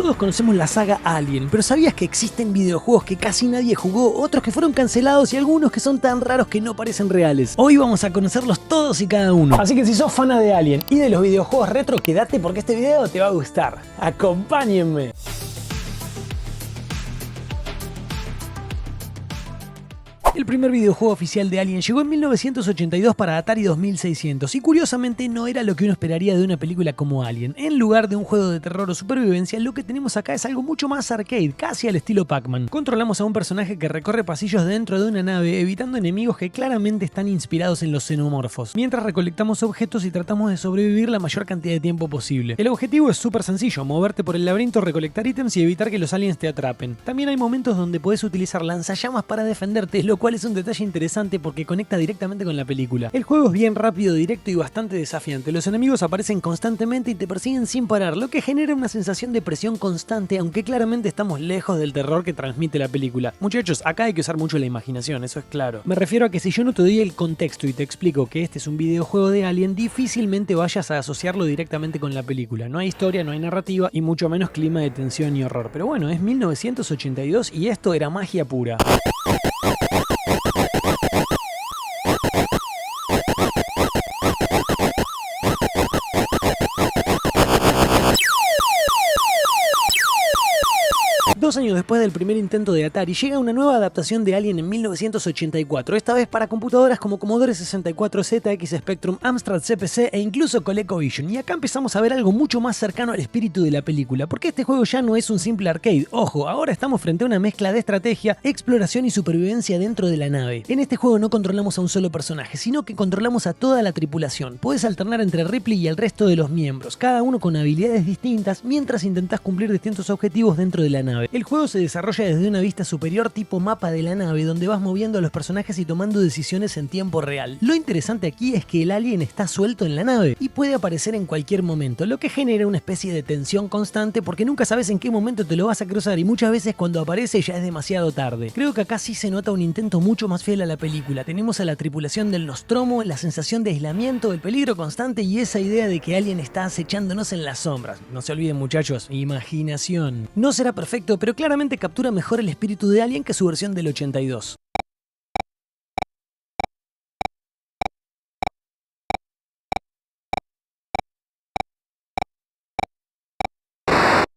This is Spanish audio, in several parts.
Todos conocemos la saga Alien, pero ¿sabías que existen videojuegos que casi nadie jugó, otros que fueron cancelados y algunos que son tan raros que no parecen reales? Hoy vamos a conocerlos todos y cada uno. Así que si sos fan de Alien y de los videojuegos retro, quédate porque este video te va a gustar. ¡Acompáñenme! El primer videojuego oficial de Alien llegó en 1982 para Atari 2600 y curiosamente no era lo que uno esperaría de una película como Alien. En lugar de un juego de terror o supervivencia, lo que tenemos acá es algo mucho más arcade, casi al estilo Pac-Man. Controlamos a un personaje que recorre pasillos dentro de una nave, evitando enemigos que claramente están inspirados en los xenomorfos, mientras recolectamos objetos y tratamos de sobrevivir la mayor cantidad de tiempo posible. El objetivo es súper sencillo: moverte por el laberinto, recolectar ítems y evitar que los aliens te atrapen. También hay momentos donde puedes utilizar lanzallamas para defenderte, lo cual es un detalle interesante porque conecta directamente con la película. El juego es bien rápido, directo y bastante desafiante. Los enemigos aparecen constantemente y te persiguen sin parar, lo que genera una sensación de presión constante, aunque claramente estamos lejos del terror que transmite la película. Muchachos, acá hay que usar mucho la imaginación, eso es claro. Me refiero a que si yo no te doy el contexto y te explico que este es un videojuego de Alien, difícilmente vayas a asociarlo directamente con la película. No hay historia, no hay narrativa y mucho menos clima de tensión y horror. Pero bueno, es 1982 y esto era magia pura. Dos años después del primer intento de Atari, llega una nueva adaptación de Alien en 1984, esta vez para computadoras como Commodore 64, ZX Spectrum, Amstrad CPC e incluso ColecoVision. Y acá empezamos a ver algo mucho más cercano al espíritu de la película, porque este juego ya no es un simple arcade. Ojo, ahora estamos frente a una mezcla de estrategia, exploración y supervivencia dentro de la nave. En este juego no controlamos a un solo personaje, sino que controlamos a toda la tripulación. Puedes alternar entre Ripley y el resto de los miembros, cada uno con habilidades distintas, mientras intentás cumplir distintos objetivos dentro de la nave. El juego se desarrolla desde una vista superior tipo mapa de la nave, donde vas moviendo a los personajes y tomando decisiones en tiempo real. Lo interesante aquí es que el alien está suelto en la nave y puede aparecer en cualquier momento, lo que genera una especie de tensión constante porque nunca sabes en qué momento te lo vas a cruzar y muchas veces cuando aparece ya es demasiado tarde. Creo que acá sí se nota un intento mucho más fiel a la película. Tenemos a la tripulación del Nostromo, la sensación de aislamiento, el peligro constante y esa idea de que Alien está acechándonos en las sombras. No se olviden, muchachos, imaginación. No será perfecto, pero claramente captura mejor el espíritu de Alien que su versión del 82.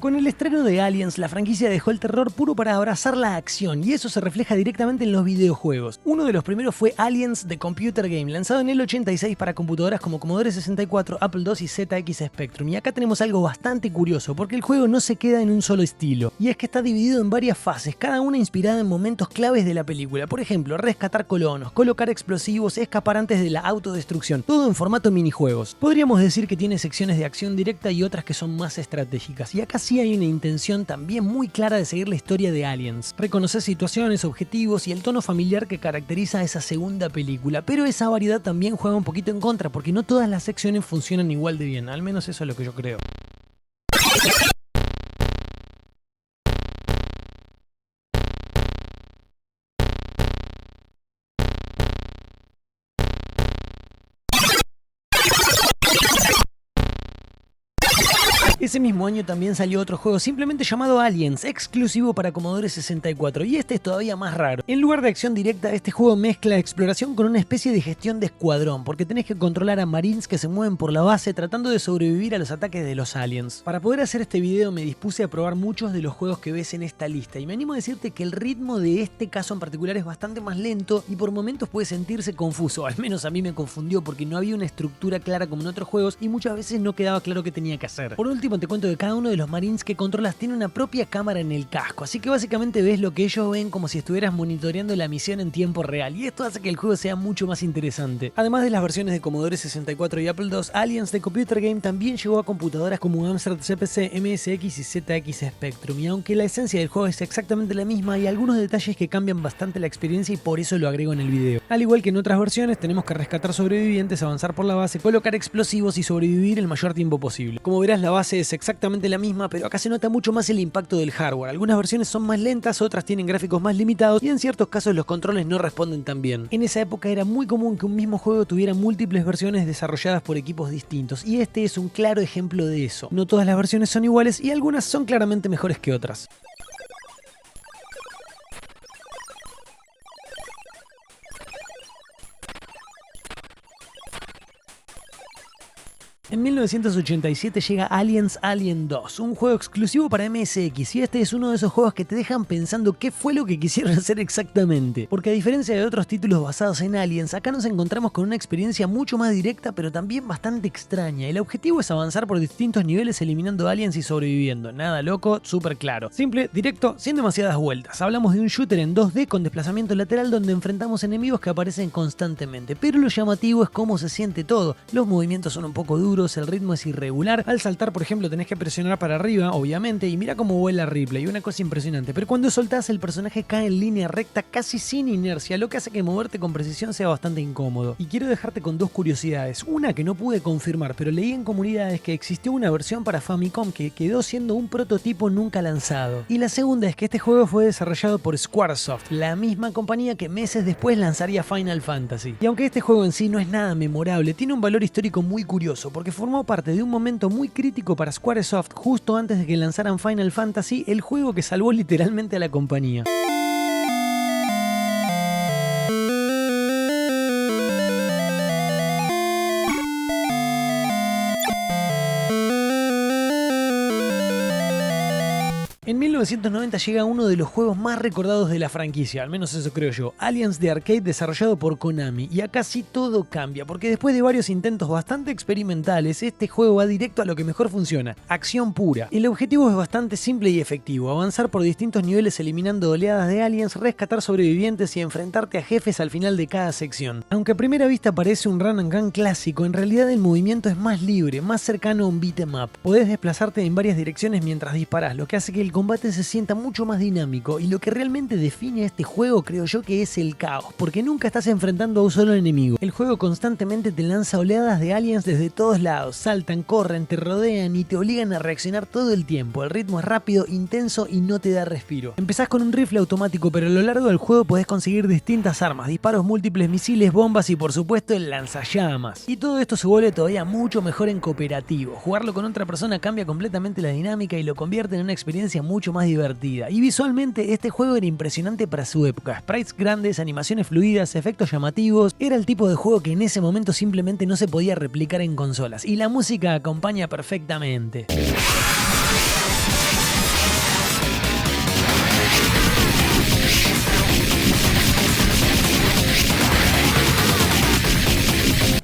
Con el estreno de Aliens, la franquicia dejó el terror puro para abrazar la acción, y eso se refleja directamente en los videojuegos. Uno de los primeros fue Aliens The Computer Game, lanzado en el 86 para computadoras como Commodore 64, Apple II y ZX Spectrum. Y acá tenemos algo bastante curioso, porque el juego no se queda en un solo estilo, y es que está dividido en varias fases, cada una inspirada en momentos claves de la película. Por ejemplo, rescatar colonos, colocar explosivos, escapar antes de la autodestrucción, todo en formato minijuegos. Podríamos decir que tiene secciones de acción directa y otras que son más estratégicas, y acá sí hay una intención también muy clara de seguir la historia de Aliens, reconocer situaciones, objetivos y el tono familiar que caracteriza a esa segunda película, pero esa variedad también juega un poquito en contra porque no todas las secciones funcionan igual de bien, al menos eso es lo que yo creo. Ese mismo año también salió otro juego simplemente llamado Aliens, exclusivo para Commodore 64, y este es todavía más raro. En lugar de acción directa, este juego mezcla exploración con una especie de gestión de escuadrón, porque tenés que controlar a marines que se mueven por la base tratando de sobrevivir a los ataques de los aliens. Para poder hacer este video me dispuse a probar muchos de los juegos que ves en esta lista, y me animo a decirte que el ritmo de este caso en particular es bastante más lento y por momentos puede sentirse confuso, al menos a mí me confundió porque no había una estructura clara como en otros juegos y muchas veces no quedaba claro qué tenía que hacer. Por último, te cuento que cada uno de los marines que controlas tiene una propia cámara en el casco, así que básicamente ves lo que ellos ven como si estuvieras monitoreando la misión en tiempo real, y esto hace que el juego sea mucho más interesante. Además de las versiones de Commodore 64 y Apple II, Aliens The Computer Game también llegó a computadoras como Amstrad CPC, MSX y ZX Spectrum, y aunque la esencia del juego es exactamente la misma, hay algunos detalles que cambian bastante la experiencia y por eso lo agrego en el video. Al igual que en otras versiones, tenemos que rescatar sobrevivientes, avanzar por la base, colocar explosivos y sobrevivir el mayor tiempo posible. Como verás, la base es exactamente la misma, pero acá se nota mucho más el impacto del hardware. Algunas versiones son más lentas, otras tienen gráficos más limitados y en ciertos casos los controles no responden tan bien. En esa época era muy común que un mismo juego tuviera múltiples versiones desarrolladas por equipos distintos, y este es un claro ejemplo de eso. No todas las versiones son iguales y algunas son claramente mejores que otras. En 1987 llega Aliens Alien 2, un juego exclusivo para MSX, y este es uno de esos juegos que te dejan pensando qué fue lo que quisieron hacer exactamente. Porque a diferencia de otros títulos basados en Aliens, acá nos encontramos con una experiencia mucho más directa pero también bastante extraña. El objetivo es avanzar por distintos niveles eliminando aliens y sobreviviendo. Nada loco, súper claro. Simple, directo, sin demasiadas vueltas. Hablamos de un shooter en 2D con desplazamiento lateral donde enfrentamos enemigos que aparecen constantemente, pero lo llamativo es cómo se siente todo. Los movimientos son un poco duros, el ritmo es irregular. Al saltar, por ejemplo, tenés que presionar para arriba, obviamente, y mira cómo vuela Ripley, una cosa impresionante. Pero cuando soltás, el personaje cae en línea recta casi sin inercia, lo que hace que moverte con precisión sea bastante incómodo. Y quiero dejarte con dos curiosidades. Una que no pude confirmar, pero leí en comunidades que existió una versión para Famicom que quedó siendo un prototipo nunca lanzado. Y la segunda es que este juego fue desarrollado por Squaresoft, la misma compañía que meses después lanzaría Final Fantasy. Y aunque este juego en sí no es nada memorable, tiene un valor histórico muy curioso, porque formó parte de un momento muy crítico para Squaresoft justo antes de que lanzaran Final Fantasy, el juego que salvó literalmente a la compañía. En 1990 llega uno de los juegos más recordados de la franquicia, al menos eso creo yo, Aliens de Arcade, desarrollado por Konami. Y acá sí todo cambia, porque después de varios intentos bastante experimentales, este juego va directo a lo que mejor funciona: acción pura. El objetivo es bastante simple y efectivo: avanzar por distintos niveles eliminando oleadas de aliens, rescatar sobrevivientes y enfrentarte a jefes al final de cada sección. Aunque a primera vista parece un run and gun clásico, en realidad el movimiento es más libre, más cercano a un beat 'em up. Podés desplazarte en varias direcciones mientras disparás, lo que hace que el combate se sienta mucho más dinámico, y lo que realmente define a este juego creo yo que es el caos, porque nunca estás enfrentando a un solo enemigo. El juego constantemente te lanza oleadas de aliens desde todos lados, saltan, corren, te rodean y te obligan a reaccionar todo el tiempo. El ritmo es rápido, intenso y no te da respiro. Empezás con un rifle automático, pero a lo largo del juego podés conseguir distintas armas, disparos múltiples, misiles, bombas y por supuesto el lanzallamas. Y todo esto se vuelve todavía mucho mejor en cooperativo. Jugarlo con otra persona cambia completamente la dinámica y lo convierte en una experiencia mucho más divertida. Y visualmente este juego era impresionante para su época. Sprites grandes, animaciones fluidas, efectos llamativos. Era el tipo de juego que en ese momento simplemente no se podía replicar en consolas. Y la música acompaña perfectamente.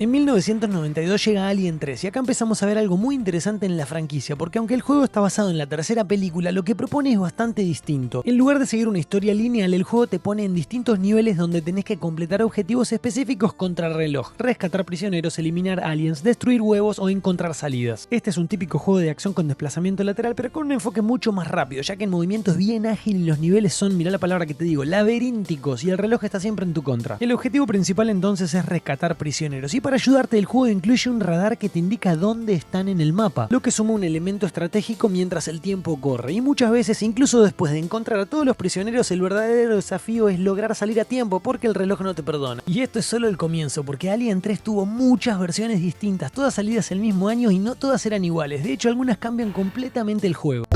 En 1992 llega Alien 3 y acá empezamos a ver algo muy interesante en la franquicia, porque aunque el juego está basado en la tercera película, lo que propone es bastante distinto. En lugar de seguir una historia lineal, el juego te pone en distintos niveles donde tenés que completar objetivos específicos contra reloj, rescatar prisioneros, eliminar aliens, destruir huevos o encontrar salidas. Este es un típico juego de acción con desplazamiento lateral, pero con un enfoque mucho más rápido, ya que el movimiento es bien ágil y los niveles son, mirá la palabra que te digo, laberínticos, y el reloj está siempre en tu contra. El objetivo principal entonces es rescatar prisioneros, y para ayudarte el juego incluye un radar que te indica dónde están en el mapa, lo que suma un elemento estratégico mientras el tiempo corre. Y muchas veces, incluso después de encontrar a todos los prisioneros, el verdadero desafío es lograr salir a tiempo porque el reloj no te perdona. Y esto es solo el comienzo, porque Alien 3 tuvo muchas versiones distintas, todas salidas el mismo año y no todas eran iguales. De hecho, algunas cambian completamente el juego.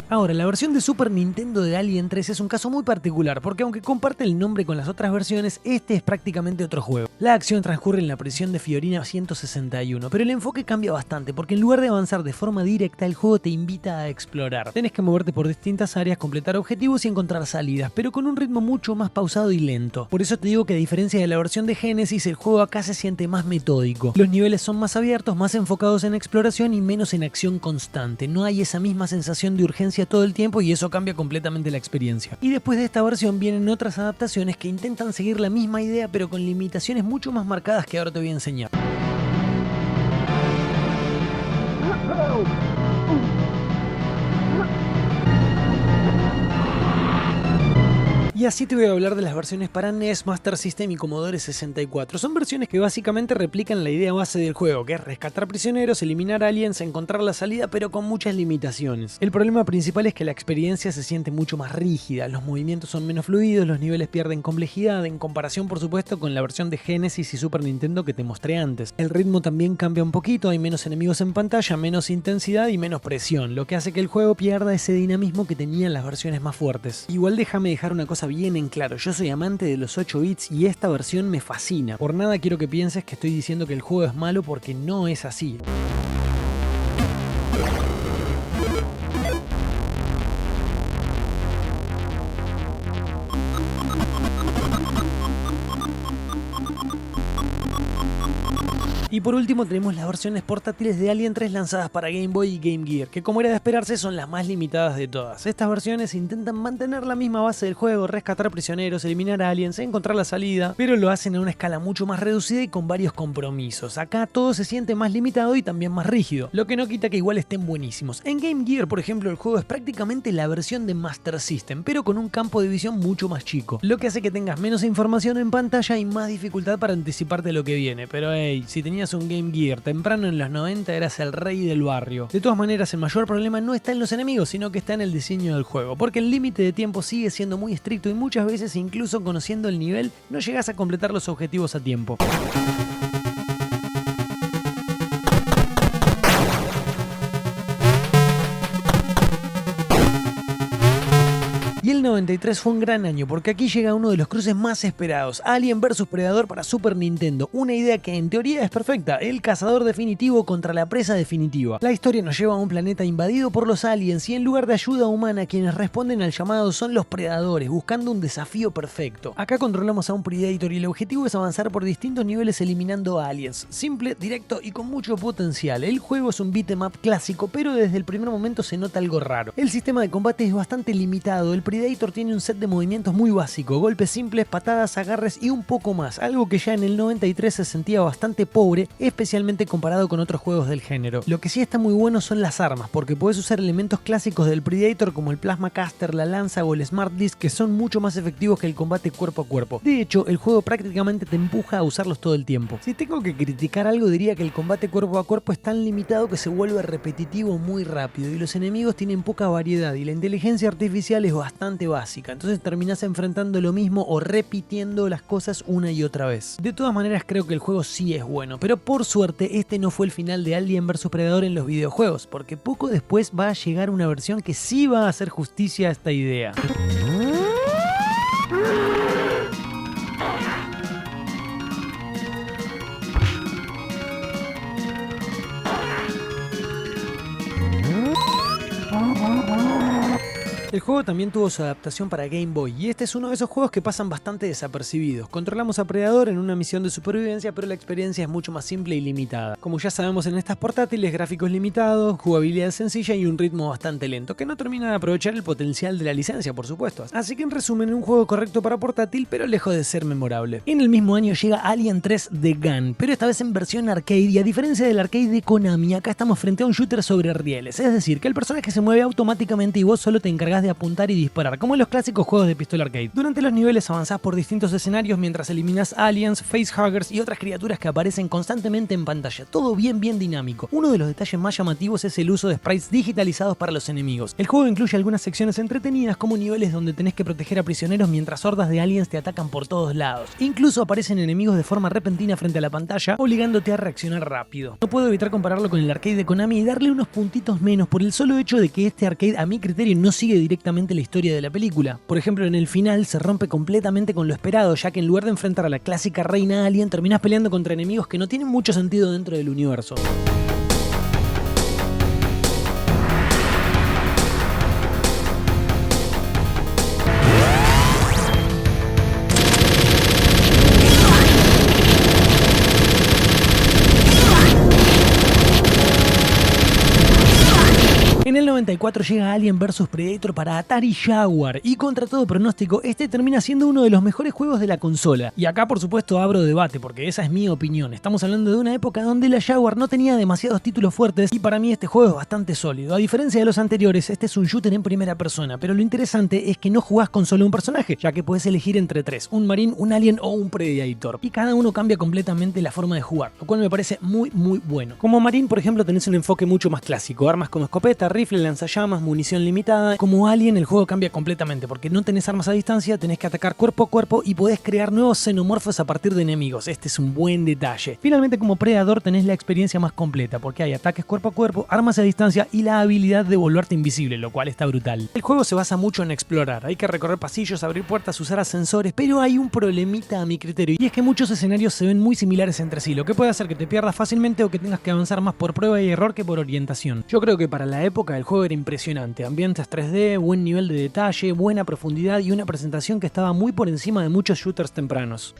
Ahora, la versión de Super Nintendo de Alien 3 es un caso muy particular, porque aunque comparte el nombre con las otras versiones, este es prácticamente otro juego. La acción transcurre en la prisión de Fiorina 161, pero el enfoque cambia bastante, porque en lugar de avanzar de forma directa, el juego te invita a explorar. Tenés que moverte por distintas áreas, completar objetivos y encontrar salidas, pero con un ritmo mucho más pausado y lento. Por eso te digo que a diferencia de la versión de Genesis, el juego acá se siente más metódico. Los niveles son más abiertos, más enfocados en exploración y menos en acción constante. No hay esa misma sensación de urgencia todo el tiempo y eso cambia completamente la experiencia. Y después de esta versión vienen otras adaptaciones que intentan seguir la misma idea pero con limitaciones mucho más marcadas que ahora te voy a enseñar. Y Y así te voy a hablar de las versiones para NES, Master System y Commodore 64. Son versiones que básicamente replican la idea base del juego, que es rescatar prisioneros, eliminar aliens, encontrar la salida, pero con muchas limitaciones. El problema principal es que la experiencia se siente mucho más rígida, los movimientos son menos fluidos, los niveles pierden complejidad, en comparación por supuesto con la versión de Genesis y Super Nintendo que te mostré antes. El ritmo también cambia un poquito, hay menos enemigos en pantalla, menos intensidad y menos presión, lo que hace que el juego pierda ese dinamismo que tenían las versiones más fuertes. Igual déjame dejar una cosa bien en claro, yo soy amante de los 8 bits y esta versión me fascina. Por nada quiero que pienses que estoy diciendo que el juego es malo, porque no es así. Y por último tenemos las versiones portátiles de Alien 3 lanzadas para Game Boy y Game Gear, que como era de esperarse son las más limitadas de todas. Estas versiones intentan mantener la misma base del juego, rescatar prisioneros, eliminar aliens, encontrar la salida, pero lo hacen a una escala mucho más reducida y con varios compromisos. Acá todo se siente más limitado y también más rígido, lo que no quita que igual estén buenísimos. En Game Gear, por ejemplo, el juego es prácticamente la versión de Master System, pero con un campo de visión mucho más chico, lo que hace que tengas menos información en pantalla y más dificultad para anticiparte lo que viene. Pero hey, si tenías un Game Gear temprano en los 90 eras el rey del barrio. De todas maneras, el mayor problema no está en los enemigos, sino que está en el diseño del juego, porque el límite de tiempo sigue siendo muy estricto y muchas veces, incluso conociendo el nivel, no llegas a completar los objetivos a tiempo. Y el 93 fue un gran año, porque aquí llega uno de los cruces más esperados, Alien vs Predator para Super Nintendo, una idea que en teoría es perfecta, el cazador definitivo contra la presa definitiva. La historia nos lleva a un planeta invadido por los aliens y en lugar de ayuda humana, quienes responden al llamado son los predadores, buscando un desafío perfecto. Acá controlamos a un Predator y el objetivo es avanzar por distintos niveles eliminando aliens, simple, directo y con mucho potencial. El juego es un beat'em up clásico, pero desde el primer momento se nota algo raro. El sistema de combate es bastante limitado, el Predator tiene un set de movimientos muy básico, golpes simples, patadas, agarres y un poco más, algo que ya en el 93 se sentía bastante pobre, especialmente comparado con otros juegos del género. Lo que sí está muy bueno son las armas, porque puedes usar elementos clásicos del Predator como el Plasma Caster, la lanza o el Smart Disc, que son mucho más efectivos que el combate cuerpo a cuerpo. De hecho, el juego prácticamente te empuja a usarlos todo el tiempo. Si tengo que criticar algo, diría que el combate cuerpo a cuerpo es tan limitado que se vuelve repetitivo muy rápido y los enemigos tienen poca variedad y la inteligencia artificial es bastante básica, entonces terminás enfrentando lo mismo o repitiendo las cosas una y otra vez. De todas maneras creo que el juego sí es bueno, pero por suerte este no fue el final de Alien vs Predator en los videojuegos, porque poco después va a llegar una versión que sí va a hacer justicia a esta idea. El juego también tuvo su adaptación para Game Boy, y este es uno de esos juegos que pasan bastante desapercibidos. Controlamos a Predador en una misión de supervivencia, pero la experiencia es mucho más simple y limitada. Como ya sabemos en estas portátiles, gráficos limitados, jugabilidad sencilla y un ritmo bastante lento, que no termina de aprovechar el potencial de la licencia, por supuesto. Así que en resumen, un juego correcto para portátil, pero lejos de ser memorable. En el mismo año llega Alien 3 The Gun, pero esta vez en versión arcade, y a diferencia del arcade de Konami, acá estamos frente a un shooter sobre rieles, es decir, que el personaje se mueve automáticamente y vos solo te encargás de apuntar y disparar, como en los clásicos juegos de pistola arcade. Durante los niveles avanzás por distintos escenarios mientras eliminas aliens, facehuggers y otras criaturas que aparecen constantemente en pantalla, todo bien dinámico. Uno de los detalles más llamativos es el uso de sprites digitalizados para los enemigos. El juego incluye algunas secciones entretenidas como niveles donde tenés que proteger a prisioneros mientras hordas de aliens te atacan por todos lados. Incluso aparecen enemigos de forma repentina frente a la pantalla, obligándote a reaccionar rápido. No puedo evitar compararlo con el arcade de Konami y darle unos puntitos menos por el solo hecho de que este arcade a mi criterio no sigue directamente la historia de la película. Por ejemplo, en el final se rompe completamente con lo esperado, ya que en lugar de enfrentar a la clásica reina alien, terminás peleando contra enemigos que no tienen mucho sentido dentro del universo. En el 1994 llega Alien vs Predator para Atari Jaguar y contra todo pronóstico este termina siendo uno de los mejores juegos de la consola. Y acá por supuesto abro debate porque esa es mi opinión. Estamos hablando de una época donde la Jaguar no tenía demasiados títulos fuertes y para mí este juego es bastante sólido. A diferencia de los anteriores, este es un shooter en primera persona, pero lo interesante es que no jugás con solo un personaje, ya que puedes elegir entre tres, un Marine, un Alien o un Predator, y cada uno cambia completamente la forma de jugar, lo cual me parece muy bueno. Como Marine, por ejemplo, tenés un enfoque mucho más clásico, armas como escopeta, rifle, lanzallamas, munición limitada. Como Alien el juego cambia completamente, porque no tenés armas a distancia, tenés que atacar cuerpo a cuerpo y podés crear nuevos xenomorfos a partir de enemigos. Este es un buen detalle. Finalmente, como Predator tenés la experiencia más completa, porque hay ataques cuerpo a cuerpo, armas a distancia y la habilidad de volverte invisible, lo cual está brutal. El juego se basa mucho en explorar, hay que recorrer pasillos, abrir puertas, usar ascensores, pero hay un problemita a mi criterio, y es que muchos escenarios se ven muy similares entre sí, lo que puede hacer que te pierdas fácilmente o que tengas que avanzar más por prueba y error que por orientación. Yo creo que para la época el juego era impresionante, ambientes 3D, buen nivel de detalle, buena profundidad y una presentación que estaba muy por encima de muchos shooters tempranos.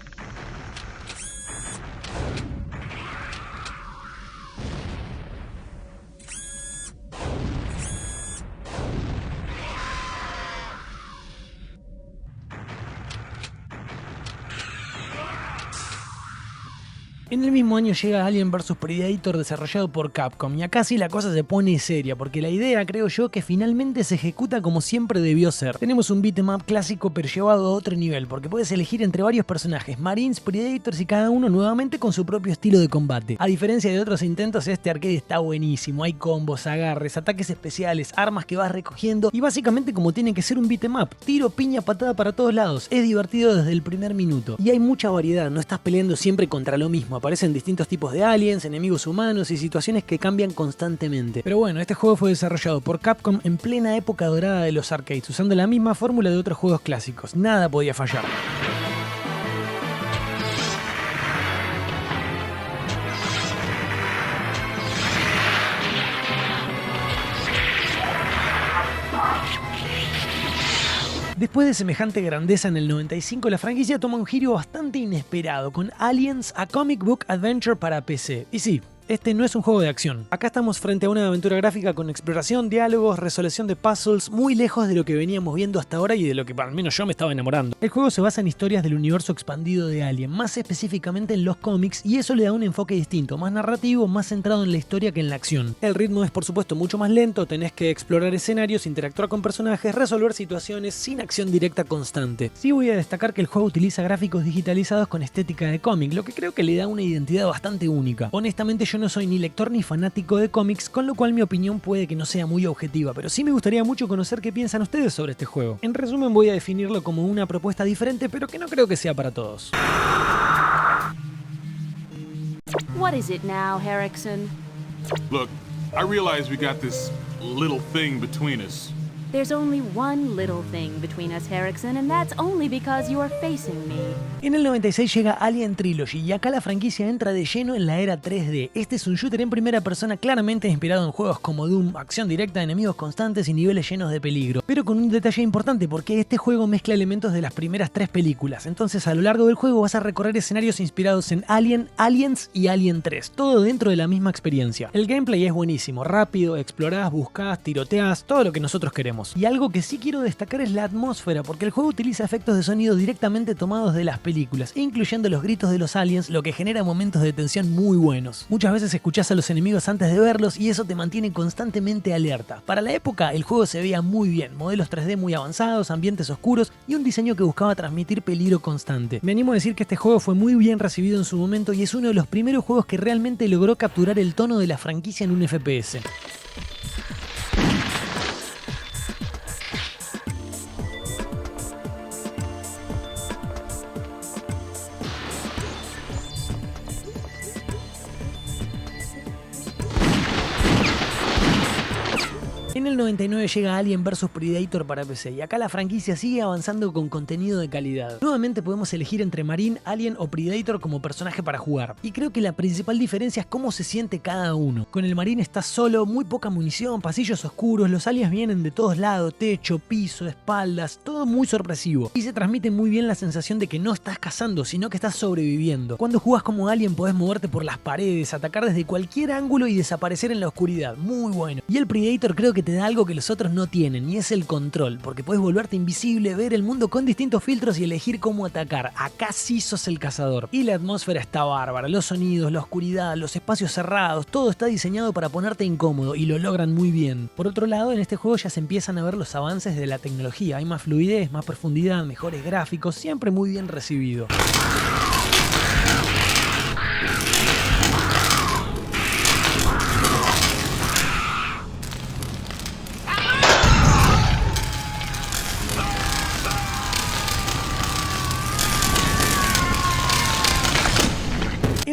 En el mismo año llega Alien vs Predator desarrollado por Capcom y acá sí la cosa se pone seria porque la idea creo yo que finalmente se ejecuta como siempre debió ser. Tenemos un beat'em up clásico pero llevado a otro nivel porque puedes elegir entre varios personajes, Marines, Predators y cada uno nuevamente con su propio estilo de combate. A diferencia de otros intentos este arcade está buenísimo, hay combos, agarres, ataques especiales, armas que vas recogiendo y básicamente como tiene que ser un beat'em up, tiro, piña, patada para todos lados, es divertido desde el primer minuto y hay mucha variedad, no estás peleando siempre contra lo mismo. Aparecen distintos tipos de aliens, enemigos humanos y situaciones que cambian constantemente. Pero bueno, este juego fue desarrollado por Capcom en plena época dorada de los arcades, usando la misma fórmula de otros juegos clásicos. Nada podía fallar. Después de semejante grandeza en el 95, la franquicia toma un giro bastante inesperado con Aliens, a comic book adventure para PC. Y sí, este no es un juego de acción. Acá estamos frente a una aventura gráfica con exploración, diálogos, resolución de puzzles, muy lejos de lo que veníamos viendo hasta ahora y de lo que al menos yo me estaba enamorando. El juego se basa en historias del universo expandido de Alien, más específicamente en los cómics, y eso le da un enfoque distinto, más narrativo, más centrado en la historia que en la acción. El ritmo es por supuesto mucho más lento, tenés que explorar escenarios, interactuar con personajes, resolver situaciones sin acción directa constante. Sí voy a destacar que el juego utiliza gráficos digitalizados con estética de cómic, lo que creo que le da una identidad bastante única. Honestamente yo no soy ni lector ni fanático de cómics, con lo cual mi opinión puede que no sea muy objetiva, pero sí me gustaría mucho conocer qué piensan ustedes sobre este juego. En resumen voy a definirlo como una propuesta diferente, pero que no creo que sea para todos. What is it now, Herrickson? Look, I realize we got this little thing between us. There's only one little thing between us, Herrickson, and that's only because you are facing me. En el 96 llega Alien Trilogy y acá la franquicia entra de lleno en la era 3D. Este es un shooter en primera persona claramente inspirado en juegos como Doom, acción directa, enemigos constantes y niveles llenos de peligro. Pero con un detalle importante porque este juego mezcla elementos de las primeras 3 películas. Entonces a lo largo del juego vas a recorrer escenarios inspirados en Alien, Aliens y Alien 3. Todo dentro de la misma experiencia. El gameplay es buenísimo, rápido, explorás, buscás, tiroteás, todo lo que nosotros queremos. Y algo que sí quiero destacar es la atmósfera, porque el juego utiliza efectos de sonido directamente tomados de las películas, incluyendo los gritos de los aliens, lo que genera momentos de tensión muy buenos. Muchas veces escuchás a los enemigos antes de verlos y eso te mantiene constantemente alerta. Para la época el juego se veía muy bien, modelos 3D muy avanzados, ambientes oscuros y un diseño que buscaba transmitir peligro constante. Me animo a decir que este juego fue muy bien recibido en su momento y es uno de los primeros juegos que realmente logró capturar el tono de la franquicia en un FPS. En el 99 llega Alien vs Predator para PC y acá la franquicia sigue avanzando con contenido de calidad. Nuevamente podemos elegir entre Marine, Alien o Predator como personaje para jugar. Y creo que la principal diferencia es cómo se siente cada uno. Con el Marine estás solo, muy poca munición, pasillos oscuros, los aliens vienen de todos lados, techo, piso, espaldas, todo muy sorpresivo. Y se transmite muy bien la sensación de que no estás cazando, sino que estás sobreviviendo. Cuando jugás como Alien podés moverte por las paredes, atacar desde cualquier ángulo y desaparecer en la oscuridad. Muy bueno. Y el Predator creo que te da algo que los otros no tienen, y es el control, porque puedes volverte invisible, ver el mundo con distintos filtros y elegir cómo atacar. Acá sí sos el cazador. Y la atmósfera está bárbara, los sonidos, la oscuridad, los espacios cerrados, todo está diseñado para ponerte incómodo y lo logran muy bien. Por otro lado, en este juego ya se empiezan a ver los avances de la tecnología, hay más fluidez, más profundidad, mejores gráficos, siempre muy bien recibido.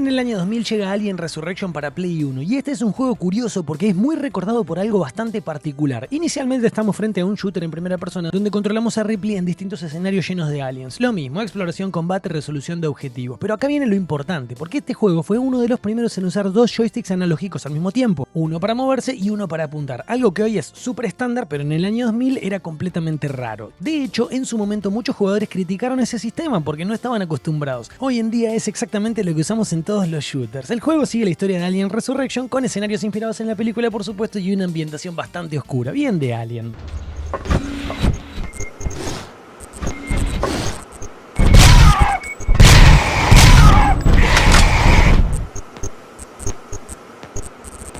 En el año 2000 llega Alien Resurrection para Play 1 y este es un juego curioso porque es muy recordado por algo bastante particular. Inicialmente estamos frente a un shooter en primera persona donde controlamos a Ripley en distintos escenarios llenos de aliens. Lo mismo, exploración, combate, resolución de objetivos. Pero acá viene lo importante, porque este juego fue uno de los primeros en usar dos joysticks analógicos al mismo tiempo, uno para moverse y uno para apuntar, algo que hoy es súper estándar pero en el año 2000 era completamente raro. De hecho, en su momento muchos jugadores criticaron ese sistema porque no estaban acostumbrados. Hoy en día es exactamente lo que usamos en todos los shooters. El juego sigue la historia de Alien Resurrection con escenarios inspirados en la película, por supuesto, y una ambientación bastante oscura, bien de Alien.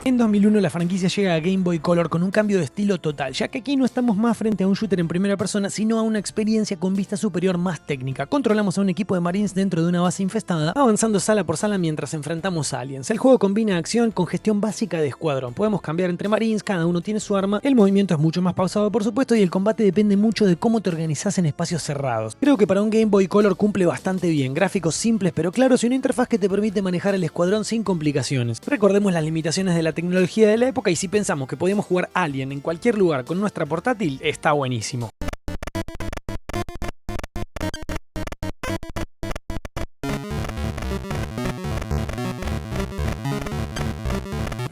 En 2001 la franquicia llega a Game Boy Color con un cambio de estilo total, ya que aquí no estamos más frente a un shooter en primera persona, sino a una experiencia con vista superior más técnica. Controlamos a un equipo de Marines dentro de una base infestada, avanzando sala por sala mientras enfrentamos aliens. El juego combina acción con gestión básica de escuadrón. Podemos cambiar entre Marines, cada uno tiene su arma, el movimiento es mucho más pausado por supuesto y el combate depende mucho de cómo te organizás en espacios cerrados. Creo que para un Game Boy Color cumple bastante bien, gráficos simples pero claros y una interfaz que te permite manejar el escuadrón sin complicaciones. Recordemos las limitaciones de la tecnología de la época y si pensamos que podíamos jugar Alien en cualquier lugar con nuestra portátil, está buenísimo.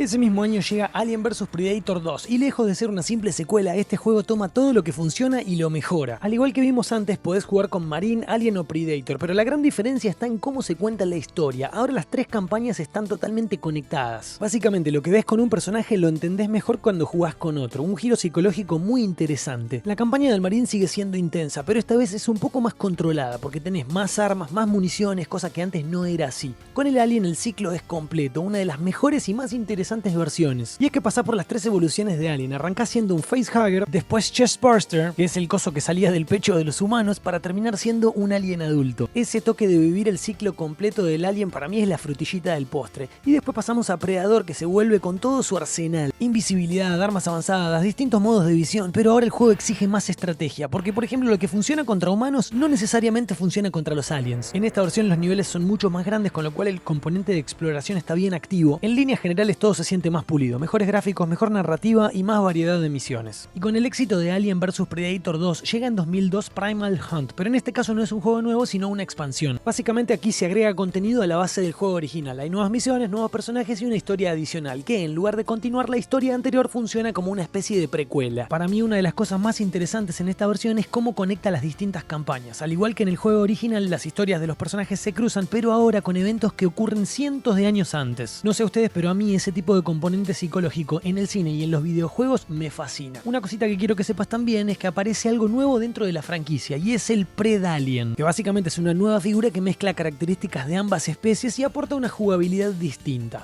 Ese mismo año llega Alien vs Predator 2 y lejos de ser una simple secuela, este juego toma todo lo que funciona y lo mejora. Al igual que vimos antes, podés jugar con Marine, Alien o Predator, pero la gran diferencia está en cómo se cuenta la historia. Ahora las tres campañas están totalmente conectadas. Básicamente lo que ves con un personaje lo entendés mejor cuando jugás con otro, un giro psicológico muy interesante. La campaña del Marine sigue siendo intensa, pero esta vez es un poco más controlada porque tenés más armas, más municiones, cosa que antes no era así. Con el Alien el ciclo es completo, una de las mejores y más interesantes versiones. Y es que pasás por las tres evoluciones de Alien. Arrancás siendo un facehugger, después chestburster, que es el coso que salía del pecho de los humanos, para terminar siendo un alien adulto. Ese toque de vivir el ciclo completo del Alien para mí es la frutillita del postre. Y después pasamos a Predador, que se vuelve con todo su arsenal. Invisibilidad, armas avanzadas, distintos modos de visión, pero ahora el juego exige más estrategia, porque por ejemplo lo que funciona contra humanos no necesariamente funciona contra los aliens. En esta versión los niveles son mucho más grandes, con lo cual el componente de exploración está bien activo. En líneas generales todo se siente más pulido, mejores gráficos, mejor narrativa y más variedad de misiones. Y con el éxito de Alien vs Predator 2 llega en 2002 Primal Hunt, pero en este caso no es un juego nuevo sino una expansión. Básicamente aquí se agrega contenido a la base del juego original, hay nuevas misiones, nuevos personajes y una historia adicional que en lugar de continuar la historia anterior funciona como una especie de precuela. Para mí una de las cosas más interesantes en esta versión es cómo conecta las distintas campañas. Al igual que en el juego original las historias de los personajes se cruzan, pero ahora con eventos que ocurren cientos de años antes. No sé ustedes, pero a mí ese tipo de componente psicológico en el cine y en los videojuegos me fascina. Una cosita que quiero que sepas también es que aparece algo nuevo dentro de la franquicia y es el Predalien, que básicamente es una nueva figura que mezcla características de ambas especies y aporta una jugabilidad distinta.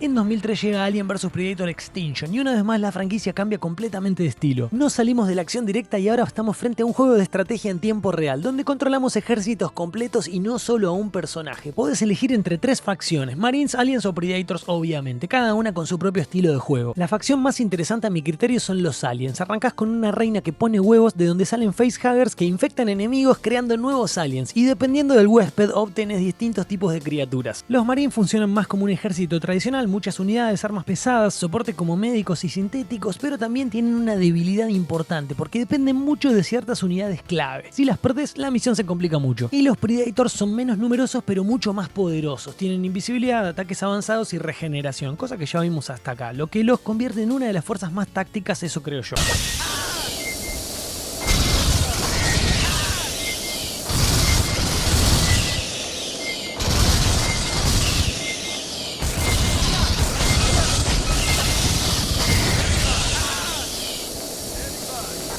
En 2003 llega Alien vs Predator Extinction y una vez más la franquicia cambia completamente de estilo. No salimos de la acción directa y ahora estamos frente a un juego de estrategia en tiempo real, donde controlamos ejércitos completos y no solo a un personaje. Podés elegir entre tres facciones, Marines, Aliens o Predators obviamente, cada una con su propio estilo de juego. La facción más interesante a mi criterio son los Aliens. Arrancás con una reina que pone huevos de donde salen facehuggers que infectan enemigos creando nuevos aliens y dependiendo del huésped obtenés distintos tipos de criaturas. Los Marines funcionan más como un ejército tradicional, muchas unidades, armas pesadas, soporte como médicos y sintéticos, pero también tienen una debilidad importante porque dependen mucho de ciertas unidades clave. Si las perdés, la misión se complica mucho. Y los Predators son menos numerosos pero mucho más poderosos. Tienen invisibilidad, ataques avanzados y regeneración, cosa que ya vimos hasta acá, lo que los convierte en una de las fuerzas más tácticas, eso creo yo.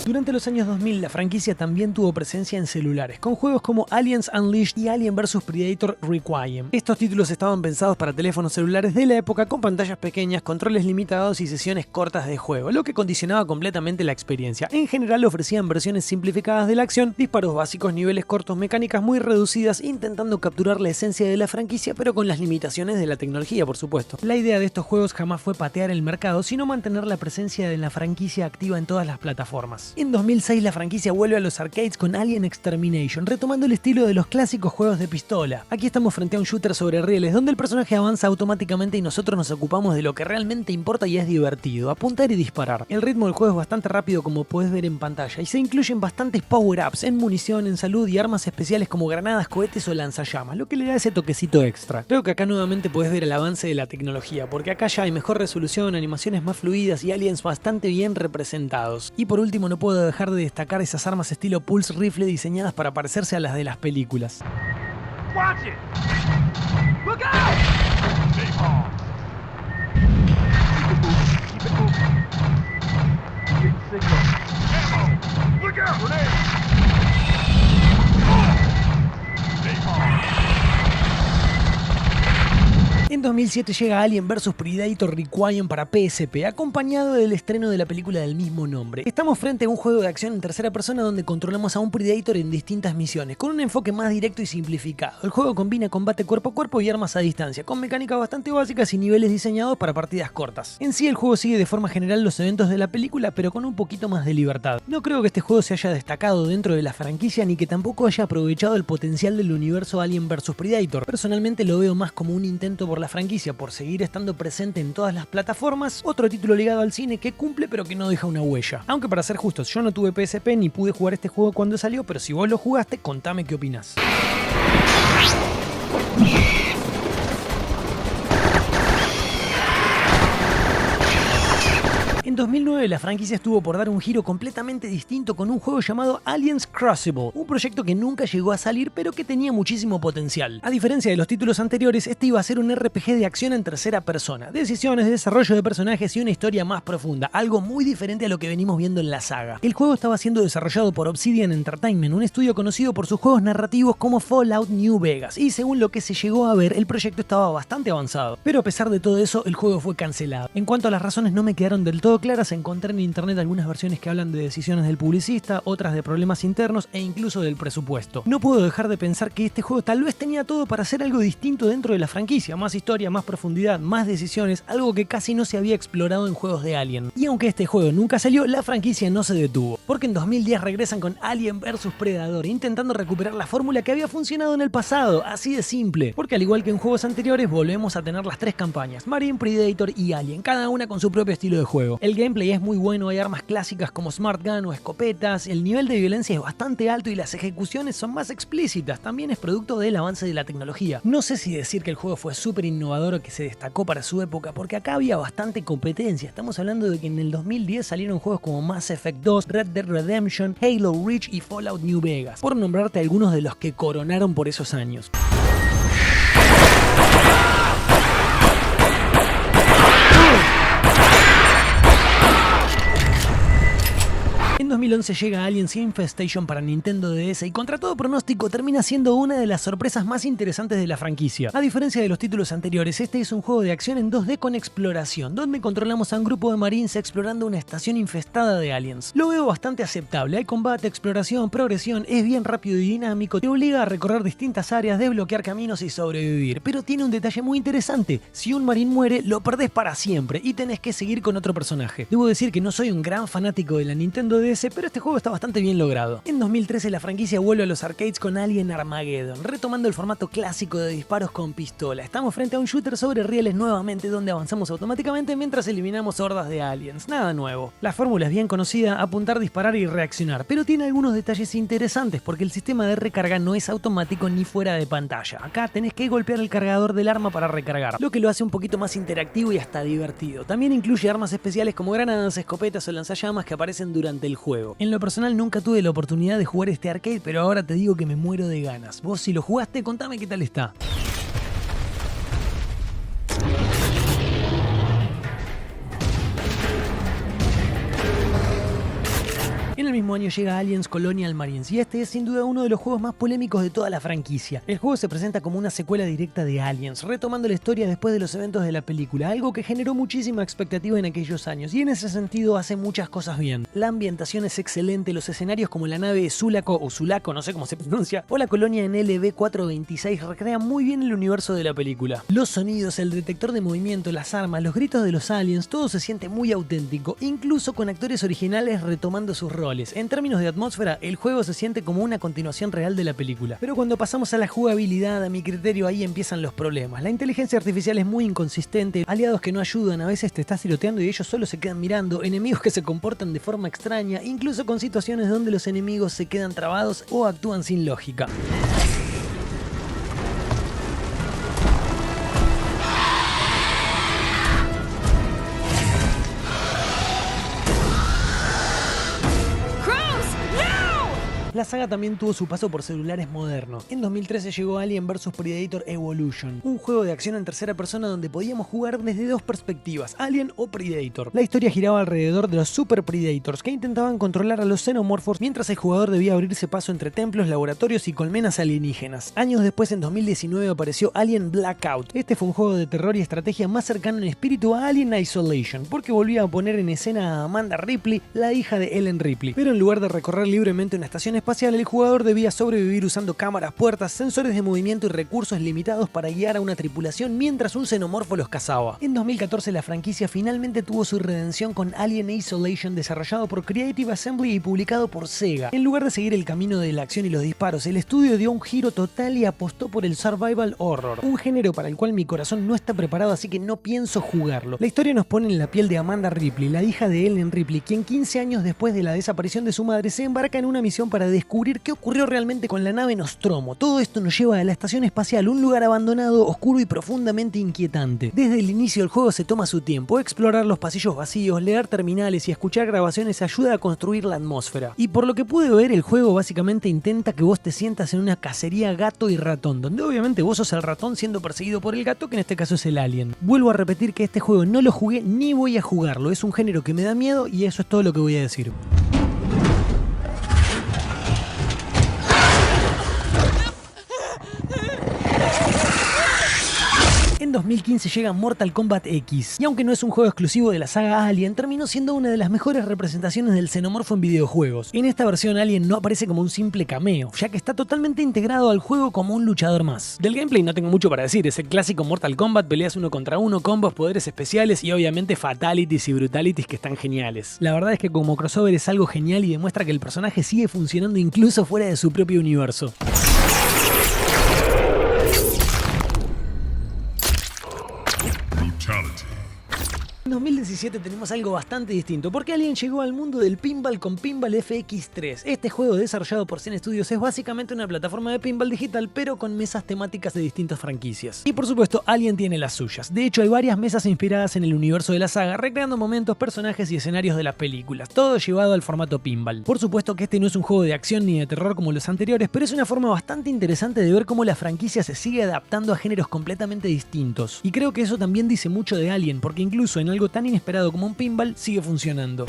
Durante los años 2000 la franquicia también tuvo presencia en celulares, con juegos como Aliens Unleashed y Alien vs Predator Requiem. Estos títulos estaban pensados para teléfonos celulares de la época con pantallas pequeñas, controles limitados y sesiones cortas de juego, lo que condicionaba completamente la experiencia. En general ofrecían versiones simplificadas de la acción, disparos básicos, niveles cortos, mecánicas muy reducidas, intentando capturar la esencia de la franquicia pero con las limitaciones de la tecnología, por supuesto. La idea de estos juegos jamás fue patear el mercado, sino mantener la presencia de la franquicia activa en todas las plataformas. En 2006 la franquicia vuelve a los arcades con Alien Extermination, retomando el estilo de los clásicos juegos de pistola. Aquí estamos frente a un shooter sobre rieles donde el personaje avanza automáticamente y nosotros nos ocupamos de lo que realmente importa y es divertido, apuntar y disparar. El ritmo del juego es bastante rápido como podés ver en pantalla y se incluyen bastantes power-ups en munición, en salud y armas especiales como granadas, cohetes o lanzallamas, lo que le da ese toquecito extra. Creo que acá nuevamente podés ver el avance de la tecnología, porque acá ya hay mejor resolución, animaciones más fluidas y aliens bastante bien representados. Y por último no puedo dejar de destacar esas armas estilo Pulse Rifle diseñadas para parecerse a las de las películas. Watch it! Look out! Stay calm. Keep it moving. Getting signal. Ammo! Look out! Grenade! Stay calm. En 2007 llega Alien vs Predator Requiem para PSP, acompañado del estreno de la película del mismo nombre. Estamos frente a un juego de acción en tercera persona donde controlamos a un Predator en distintas misiones, con un enfoque más directo y simplificado. El juego combina combate cuerpo a cuerpo y armas a distancia, con mecánicas bastante básicas y niveles diseñados para partidas cortas. En sí el juego sigue de forma general los eventos de la película, pero con un poquito más de libertad. No creo que este juego se haya destacado dentro de la franquicia ni que tampoco haya aprovechado el potencial del universo Alien vs Predator. Personalmente lo veo más como un intento por la franquicia por seguir estando presente en todas las plataformas, otro título ligado al cine que cumple pero que no deja una huella. Aunque para ser justos, yo no tuve PSP ni pude jugar este juego cuando salió, pero si vos lo jugaste, contame qué opinás. En 2009 la franquicia estuvo por dar un giro completamente distinto con un juego llamado Aliens Crucible, un proyecto que nunca llegó a salir pero que tenía muchísimo potencial. A diferencia de los títulos anteriores, este iba a ser un RPG de acción en tercera persona, decisiones, desarrollo de personajes y una historia más profunda, algo muy diferente a lo que venimos viendo en la saga. El juego estaba siendo desarrollado por Obsidian Entertainment, un estudio conocido por sus juegos narrativos como Fallout New Vegas, y según lo que se llegó a ver, el proyecto estaba bastante avanzado. Pero a pesar de todo eso, el juego fue cancelado. En cuanto a las razones no me quedaron del todo claras, encontré en internet algunas versiones que hablan de decisiones del publicista, otras de problemas internos e incluso del presupuesto. No puedo dejar de pensar que este juego tal vez tenía todo para hacer algo distinto dentro de la franquicia, más historia, más profundidad, más decisiones, algo que casi no se había explorado en juegos de Alien. Y aunque este juego nunca salió, la franquicia no se detuvo, porque en 2010 regresan con Alien vs Predator, intentando recuperar la fórmula que había funcionado en el pasado, así de simple, porque al igual que en juegos anteriores volvemos a tener las tres campañas, Marine, Predator y Alien, cada una con su propio estilo de juego. El gameplay es muy bueno, hay armas clásicas como Smart Gun o escopetas, el nivel de violencia es bastante alto y las ejecuciones son más explícitas, también es producto del avance de la tecnología. No sé si decir que el juego fue súper innovador o que se destacó para su época, porque acá había bastante competencia. Estamos hablando de que en el 2010 salieron juegos como Mass Effect 2, Red Dead Redemption, Halo Reach y Fallout New Vegas, por nombrarte algunos de los que coronaron por esos años. En 2011 llega Aliens Infestation para Nintendo DS y contra todo pronóstico termina siendo una de las sorpresas más interesantes de la franquicia. A diferencia de los títulos anteriores, este es un juego de acción en 2D con exploración, donde controlamos a un grupo de marines explorando una estación infestada de aliens. Lo veo bastante aceptable, hay combate, exploración, progresión, es bien rápido y dinámico, te obliga a recorrer distintas áreas, desbloquear caminos y sobrevivir, pero tiene un detalle muy interesante: si un marín muere, lo perdés para siempre y tenés que seguir con otro personaje. Debo decir que no soy un gran fanático de la Nintendo DS, pero este juego está bastante bien logrado. En 2013 la franquicia vuelve a los arcades con Alien Armageddon, retomando el formato clásico de disparos con pistola. Estamos frente a un shooter sobre rieles nuevamente, donde avanzamos automáticamente mientras eliminamos hordas de aliens. Nada nuevo. La fórmula es bien conocida: apuntar, disparar y reaccionar, pero tiene algunos detalles interesantes porque el sistema de recarga no es automático ni fuera de pantalla. Acá tenés que golpear el cargador del arma para recargar, lo que lo hace un poquito más interactivo y hasta divertido. También incluye armas especiales como granadas, escopetas o lanzallamas que aparecen durante el juego. En lo personal nunca tuve la oportunidad de jugar este arcade, pero ahora te digo que me muero de ganas. Vos, si lo jugaste, contame qué tal está. En el mismo año llega Aliens Colonial Marines, y este es sin duda uno de los juegos más polémicos de toda la franquicia. El juego se presenta como una secuela directa de Aliens, retomando la historia después de los eventos de la película, algo que generó muchísima expectativa en aquellos años, y en ese sentido hace muchas cosas bien. La ambientación es excelente, los escenarios como la nave Sulaco o Sulaco, no sé cómo se pronuncia, o la colonia en LB-426 recrean muy bien el universo de la película. Los sonidos, el detector de movimiento, las armas, los gritos de los aliens, todo se siente muy auténtico, incluso con actores originales retomando sus roles. En términos de atmósfera, el juego se siente como una continuación real de la película. Pero cuando pasamos a la jugabilidad, a mi criterio, ahí empiezan los problemas. La inteligencia artificial es muy inconsistente, aliados que no ayudan, a veces te estás tiroteando y ellos solo se quedan mirando, enemigos que se comportan de forma extraña, incluso con situaciones donde los enemigos se quedan trabados o actúan sin lógica. La saga también tuvo su paso por celulares modernos. En 2013 llegó Alien vs Predator Evolution, un juego de acción en tercera persona donde podíamos jugar desde dos perspectivas, Alien o Predator. La historia giraba alrededor de los Super Predators que intentaban controlar a los xenomorphos mientras el jugador debía abrirse paso entre templos, laboratorios y colmenas alienígenas. Años después, en 2019, apareció Alien Blackout. Este fue un juego de terror y estrategia más cercano en espíritu a Alien Isolation, porque volvía a poner en escena a Amanda Ripley, la hija de Ellen Ripley. Pero en lugar de recorrer libremente una estación espacial, el jugador debía sobrevivir usando cámaras, puertas, sensores de movimiento y recursos limitados para guiar a una tripulación mientras un xenomorfo los cazaba. En 2014 la franquicia finalmente tuvo su redención con Alien Isolation, desarrollado por Creative Assembly y publicado por Sega. En lugar de seguir el camino de la acción y los disparos, el estudio dio un giro total y apostó por el survival horror, un género para el cual mi corazón no está preparado, así que no pienso jugarlo. La historia nos pone en la piel de Amanda Ripley, la hija de Ellen Ripley, quien 15 años después de la desaparición de su madre se embarca en una misión para descubrir qué ocurrió realmente con la nave Nostromo. Todo esto nos lleva a la estación espacial, un lugar abandonado, oscuro y profundamente inquietante. Desde el inicio el juego se toma su tiempo, explorar los pasillos vacíos, leer terminales y escuchar grabaciones ayuda a construir la atmósfera. Y por lo que pude ver, el juego básicamente intenta que vos te sientas en una cacería gato y ratón, donde obviamente vos sos el ratón siendo perseguido por el gato, que en este caso es el alien. Vuelvo a repetir que este juego no lo jugué ni voy a jugarlo, es un género que me da miedo y eso es todo lo que voy a decir. En 2015 llega Mortal Kombat X, y aunque no es un juego exclusivo de la saga Alien, terminó siendo una de las mejores representaciones del xenomorfo en videojuegos. En esta versión Alien no aparece como un simple cameo, ya que está totalmente integrado al juego como un luchador más. Del gameplay no tengo mucho para decir, es el clásico Mortal Kombat, peleas uno contra uno, combos, poderes especiales y obviamente fatalities y brutalities que están geniales. La verdad es que como crossover es algo genial y demuestra que el personaje sigue funcionando incluso fuera de su propio universo. En 2017 tenemos algo bastante distinto, porque Alien llegó al mundo del pinball con Pinball FX3. Este juego desarrollado por Zen Studios es básicamente una plataforma de pinball digital, pero con mesas temáticas de distintas franquicias. Y por supuesto, Alien tiene las suyas. De hecho, hay varias mesas inspiradas en el universo de la saga, recreando momentos, personajes y escenarios de las películas, todo llevado al formato pinball. Por supuesto que este no es un juego de acción ni de terror como los anteriores, pero es una forma bastante interesante de ver cómo la franquicia se sigue adaptando a géneros completamente distintos. Y creo que eso también dice mucho de Alien, porque incluso en algo tan inesperado como un pinball sigue funcionando.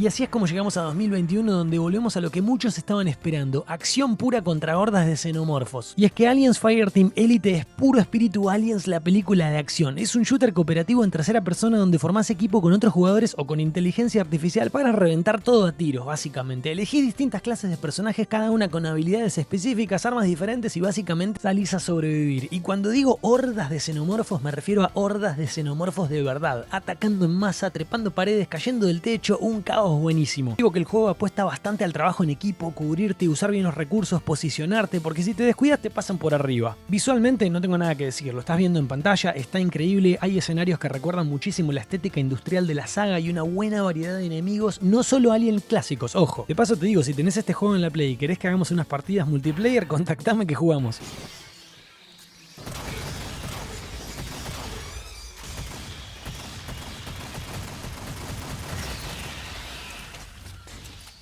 Y así es como llegamos a 2021, donde volvemos a lo que muchos estaban esperando: acción pura contra hordas de xenomorfos. Y es que Aliens Fireteam Elite es puro espíritu Aliens, la película de acción. Es un shooter cooperativo en tercera persona donde formás equipo con otros jugadores o con inteligencia artificial para reventar todo a tiros, básicamente. Elegís distintas clases de personajes, cada una con habilidades específicas, armas diferentes y básicamente salís a sobrevivir. Y cuando digo hordas de xenomorfos me refiero a hordas de xenomorfos de verdad, atacando en masa, trepando paredes, cayendo del techo, un caos buenísimo. Digo que el juego apuesta bastante al trabajo en equipo, cubrirte, usar bien los recursos, posicionarte, porque si te descuidas te pasan por arriba. Visualmente no tengo nada que decir, lo estás viendo en pantalla, está increíble, hay escenarios que recuerdan muchísimo la estética industrial de la saga y una buena variedad de enemigos, no solo Alien clásicos, ojo. De paso te digo, si tenés este juego en la Play y querés que hagamos unas partidas multiplayer, contactame que jugamos.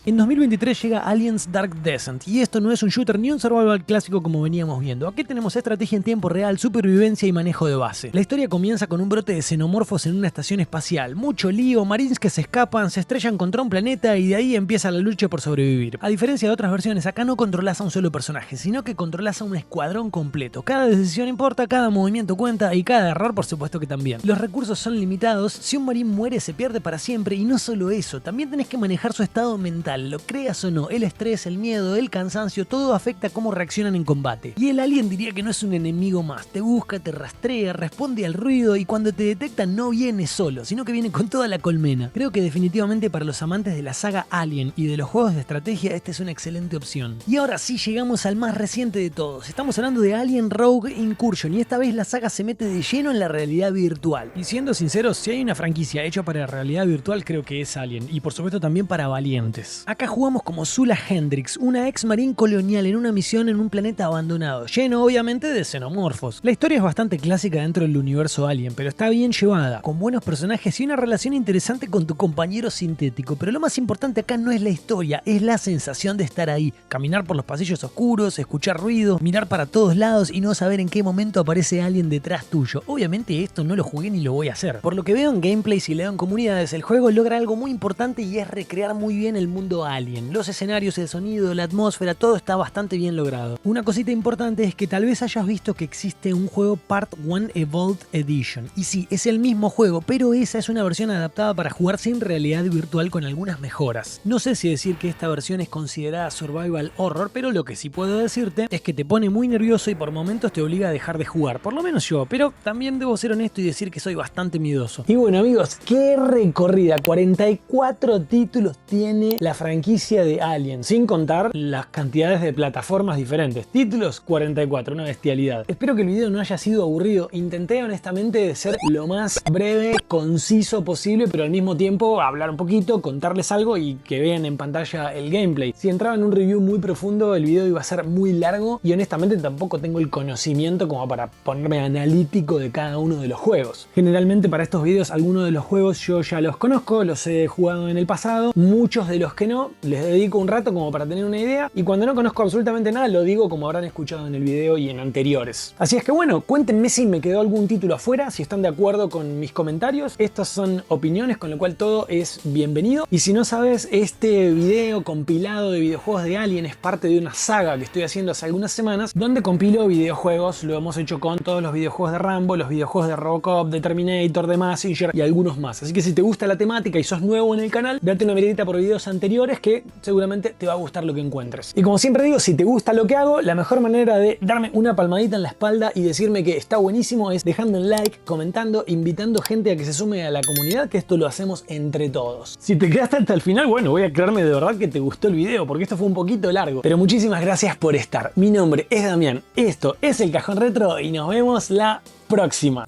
En 2023 llega Aliens Dark Descent, y esto no es un shooter ni un survival clásico como veníamos viendo. Aquí tenemos estrategia en tiempo real, supervivencia y manejo de base. La historia comienza con un brote de xenomorfos en una estación espacial, mucho lío, marines que se escapan, se estrellan contra un planeta y de ahí empieza la lucha por sobrevivir. A diferencia de otras versiones, acá no controlas a un solo personaje, sino que controlas a un escuadrón completo. Cada decisión importa, cada movimiento cuenta y cada error por supuesto que también. Los recursos son limitados, si un marín muere se pierde para siempre, y no solo eso, también tenés que manejar su estado mental, lo creas o no, el estrés, el miedo, el cansancio, todo afecta cómo reaccionan en combate. Y el alien diría que no es un enemigo más, te busca, te rastrea, responde al ruido y cuando te detecta no viene solo, sino que viene con toda la colmena. Creo que definitivamente para los amantes de la saga Alien y de los juegos de estrategia esta es una excelente opción. Y ahora sí llegamos al más reciente de todos, estamos hablando de Alien Rogue Incursion y esta vez la saga se mete de lleno en la realidad virtual. Y siendo sinceros, si hay una franquicia hecha para la realidad virtual creo que es Alien, y por supuesto también para valientes. Acá jugamos como Sula Hendrix, una ex marín colonial en una misión en un planeta abandonado, lleno obviamente de xenomorfos. La historia es bastante clásica dentro del universo Alien, pero está bien llevada, con buenos personajes y una relación interesante con tu compañero sintético. Pero lo más importante acá no es la historia, es la sensación de estar ahí, caminar por los pasillos oscuros, escuchar ruido, mirar para todos lados y no saber en qué momento aparece alguien detrás tuyo. Obviamente esto no lo jugué ni lo voy a hacer. Por lo que veo en gameplays y leo en comunidades, el juego logra algo muy importante y es recrear muy bien el mundo Alien. Los escenarios, el sonido, la atmósfera, todo está bastante bien logrado. Una cosita importante es que tal vez hayas visto que existe un juego Part 1 Evolved Edition. Y sí, es el mismo juego, pero esa es una versión adaptada para jugar sin realidad virtual con algunas mejoras. No sé si decir que esta versión es considerada survival horror, pero lo que sí puedo decirte es que te pone muy nervioso y por momentos te obliga a dejar de jugar. Por lo menos yo, pero también debo ser honesto y decir que soy bastante miedoso. Y bueno amigos, qué recorrida. 44 títulos tiene la franquicia de Alien, sin contar las cantidades de plataformas diferentes. Títulos 44, una bestialidad. Espero que el video no haya sido aburrido. Intenté honestamente ser lo más breve, conciso posible, pero al mismo tiempo hablar un poquito, contarles algo y que vean en pantalla el gameplay. Si entraba en un review muy profundo, el video iba a ser muy largo y honestamente tampoco tengo el conocimiento como para ponerme analítico de cada uno de los juegos. Generalmente para estos videos algunos de los juegos yo ya los conozco, los he jugado en el pasado, muchos de los que no, les dedico un rato como para tener una idea y cuando no conozco absolutamente nada lo digo como habrán escuchado en el video y en anteriores. Así es que bueno, cuéntenme si me quedó algún título afuera, si están de acuerdo con mis comentarios. Estas son opiniones, con lo cual todo es bienvenido. Y si no sabes, este video compilado de videojuegos de Alien es parte de una saga que estoy haciendo hace algunas semanas, donde compilo videojuegos. Lo hemos hecho con todos los videojuegos de Rambo, los videojuegos de Robocop, de Terminator, de Mazinger y algunos más. Así que si te gusta la temática y sos nuevo en el canal, date una miradita por videos anteriores que seguramente te va a gustar lo que encuentres. Y como siempre digo, si te gusta lo que hago, la mejor manera de darme una palmadita en la espalda y decirme que está buenísimo es dejando un like, comentando, invitando gente a que se sume a la comunidad, que esto lo hacemos entre todos. Si te quedaste hasta el final, bueno, voy a creerme de verdad que te gustó el video, porque esto fue un poquito largo. Pero muchísimas gracias por estar. Mi nombre es Damián, esto es El Cajón Retro y nos vemos la próxima.